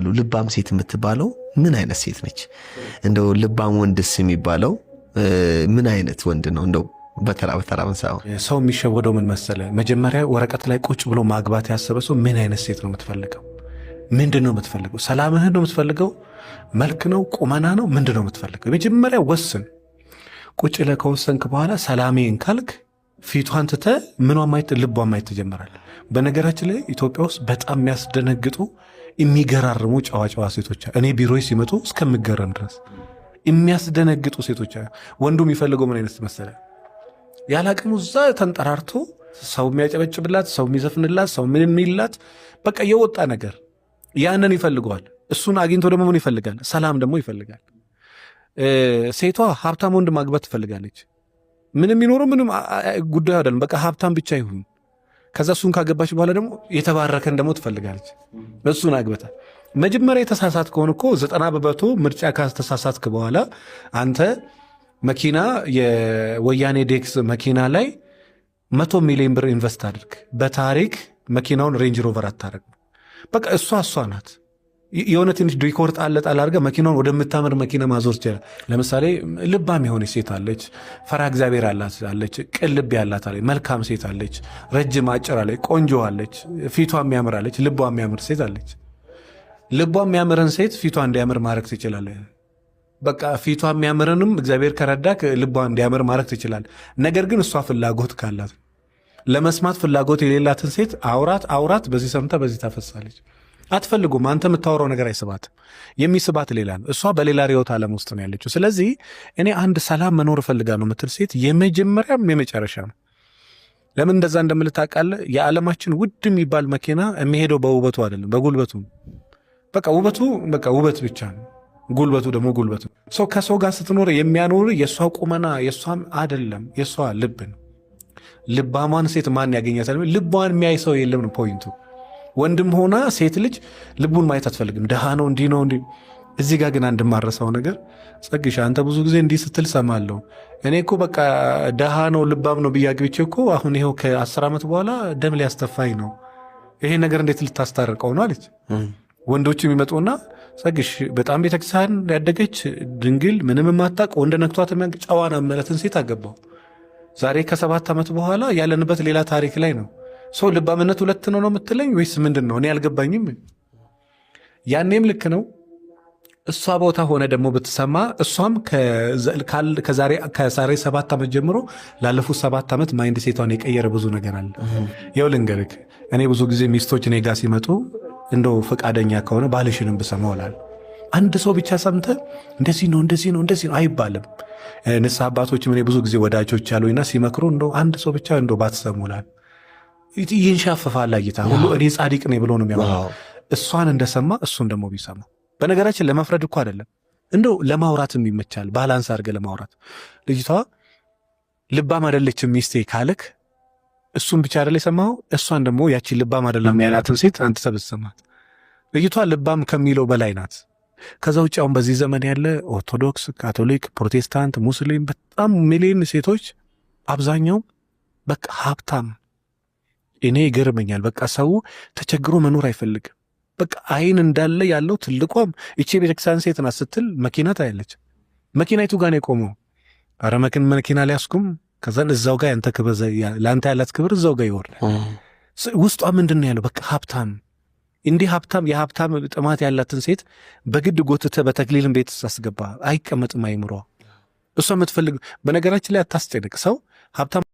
ይባላሉ። ልባም ሴት የምትባለው ምን አይነት ሴት ነች? እንደው ልባም ወንድስ የሚባለው ምን አይነት ወንድ ነው? እንደው በተራ መንሳው ሰው የሚሸወደው ምን መሰለ? መጀመሪያ ወረቀት ላይ ቁጭ ብሎ ማግባት ያሰበ ሰው ምን አይነት ሴት ነው የምትፈልገው? ምንድን ነው የምትፈልገው? ሰላምህን ነው የምትፈልገው? መልክ ነው? ቁመና ነው? ምንድን ነው የምትፈልገው? መጀመሪያ ወስን። ቁጭ ላይ ከወሰንክ በኋላ ሰላሜን ካልክ ፊቷን ትተህ ምኗን ማየት ልቧን ማየት ትጀምራለህ። በነገራችን ላይ ኢትዮጵያ ውስጥ በጣም የሚያስደነግጡ የሚገራርሙ ጨዋ ሴቶች እኔ ቢሮዬ ሲመጡ እስከምገረም ድረስ የሚያስደነግጡ ሴቶች። ወንዱ የሚፈልገው ምን አይነት መሰለ? ያላቅሙ እዛ ተንጠራርቶ ሰው የሚያጨበጭብላት፣ ሰው የሚዘፍንላት፣ ሰው ምን የሚላት በቃ የወጣ ነገር ያንን ይፈልገዋል። እሱን አግኝቶ ደግሞ ምን ይፈልጋል? ሰላም ደግሞ ይፈልጋል። ሴቷ ሀብታም ወንድ ማግባት ትፈልጋለች። ምንም ይኖረው ምንም ጉዳዩ አይደለም፣ በቃ ሀብታም ብቻ ይሁን። ከዛ እሱን ካገባች በኋላ ደግሞ የተባረከን ደግሞ ትፈልጋለች። እሱን አግበታ መጀመሪያ የተሳሳት ከሆነ እኮ 90% ምርጫ ካስተሳሳትክ በኋላ አንተ መኪና የወያኔ ዴክስ መኪና ላይ 100 ሚሊዮን ብር ኢንቨስት አድርግ። በታሪክ መኪናውን ሬንጅ ሮቨር አታረግ። በቃ እሷ ናት። የሆነ ትንሽ ዲኮር ጣል አድርገህ መኪናውን ወደምታምር መኪና ማዞር ይችላል። ለምሳሌ ልባም የሆነች ሴት አለች፣ ፈራ እግዚአብሔር አለች፣ ቅልብ ያላት አለች፣ መልካም ሴት አለች፣ ረጅም አጭር አለች፣ ቆንጆ አለች፣ ፊቷ የሚያምር አለች፣ ልቧ የሚያምር ሴት አለች። ልቧ የሚያምርን ሴት ፊቷ እንዲያምር ማድረግ ትችላለህ። በቃ ፊቷ የሚያምርንም እግዚአብሔር ከረዳክ ልቧ እንዲያምር ማድረግ ትችላለህ። ነገር ግን እሷ ፍላጎት ካላት፣ ለመስማት ፍላጎት የሌላትን ሴት አውራት በዚህ ሰምታ በዚህ ታፈሳለች። አትፈልጉም። አንተ የምታወራው ነገር አይስባትም። የሚስባት ሌላ ነው። እሷ በሌላ ርዕዮተ ዓለም ውስጥ ነው ያለችው። ስለዚህ እኔ አንድ ሰላም መኖር እፈልጋለሁ የምትል ሴት የመጀመሪያም የመጨረሻ ነው። ለምን እንደዛ እንደምልህ ታውቃለህ? የዓለማችን ውድ የሚባል መኪና የሚሄደው በውበቱ አይደለም፣ በጉልበቱ። በቃ ውበቱ ውበት ብቻ ነው፣ ጉልበቱ ደግሞ ጉልበት ነው። ሰው ከሰው ጋር ስትኖር የሚያኖር የእሷ ቁመና የእሷም አይደለም፣ የእሷ ልብ ነው። ልባሟን ሴት ማን ያገኛታል? ልቧን የሚያይ ሰው የለም ነው ፖይንቱ። ወንድም ሆና ሴት ልጅ ልቡን ማየት አትፈልግም። ደሃ ነው እንዲህ ነው እንዲህ። እዚህ ጋር ግን አንድ ማረሳው ነገር ጸግሻ፣ አንተ ብዙ ጊዜ እንዲህ ስትል ሰማለሁ። እኔ እኮ በቃ ደሃ ነው ልባም ነው ብዬ አግብቼ እኮ አሁን ይኸው ከ10 ዓመት በኋላ ደም ሊያስተፋኝ ነው። ይሄ ነገር እንዴት ልታስታርቀው ነው አለች። ወንዶች የሚመጡና ጸግሽ በጣም ቤተክርስቲያን ያደገች ድንግል ምንም የማታውቅ ወንድ ነክቷት ጨዋና መለትን ሴት አገባው። ዛሬ ከ7 ዓመት በኋላ ያለንበት ሌላ ታሪክ ላይ ነው። ሰው ልባምነት 2 ነው የምትለኝ ወይስ ምንድን ነው? እኔ አልገባኝም። ያኔም ልክ ነው። እሷ ቦታ ሆነ ደግሞ ብትሰማ እሷም ከዛሬ 7 ዓመት ጀምሮ ላለፉት 7 ዓመት ማይንድ ሴቷን የቀየረ ብዙ ነገር አለ። ይኸው ልንገርህ፣ እኔ ብዙ ጊዜ ሚስቶች እኔ ጋር ሲመጡ እንደው ፈቃደኛ ከሆነ ባልሽንም ብሰማው እላለሁ። አንድ ሰው ብቻ ሰምተ እንደዚህ ነው አይባልም። ንስሐ አባቶችም እኔ ብዙ ጊዜ ወዳጆች ያሉኝና ሲመክሩ እንደው አንድ ሰው ብቻ እንደው ባትሰሙላል ይንሻፈፋል እይታ ሁሉ እኔ ጻድቅ ነኝ ብሎ ነው የሚያወራው። እሷን እንደሰማ እሱን ደግሞ ቢሰማ። በነገራችን ለመፍረድ እኮ አይደለም፣ እንደው ለማውራትም ይመቻል። ባላንስ አድርገህ ለማውራት ልጅቷ ልባም አይደለችም ሚስቴ ካልክ እሱን ብቻ አይደለ የሰማኸው፣ እሷን ደግሞ ያቺ ልባም አይደለም ያላትን ሴት አንተ ተበሰማት። ልጅቷ ልባም ከሚለው በላይ ናት። ከዛ ውጭ አሁን በዚህ ዘመን ያለ ኦርቶዶክስ፣ ካቶሊክ፣ ፕሮቴስታንት፣ ሙስሊም በጣም ሚሊዮን ሴቶች አብዛኛው በቃ ሀብታም። እኔ ይገርመኛል። በቃ ሰው ተቸግሮ መኖር አይፈልግም። በቃ አይን እንዳለ ያለው ትልቋም እቺ ቤተክርስቲያን ሴት ናት ስትል መኪና ታያለች። መኪናይቱ ጋር ነው የቆመው። አረ መኪና ሊያስቁም ከዛን እዛው ጋር ያንተ ክብር ለአንተ ያላት ክብር እዛው ጋር ይወርዳል። ውስጧ ምንድን ነው ያለው? በቃ ሀብታም። እንዲህ የሀብታም ጥማት ያላትን ሴት በግድ ጎትተህ በተክሊልን ቤት አስገባ፣ አይቀመጥም አይምሯ። እሷ የምትፈልግ በነገራችን ላይ አታስጨንቅ። ሰው ሀብታም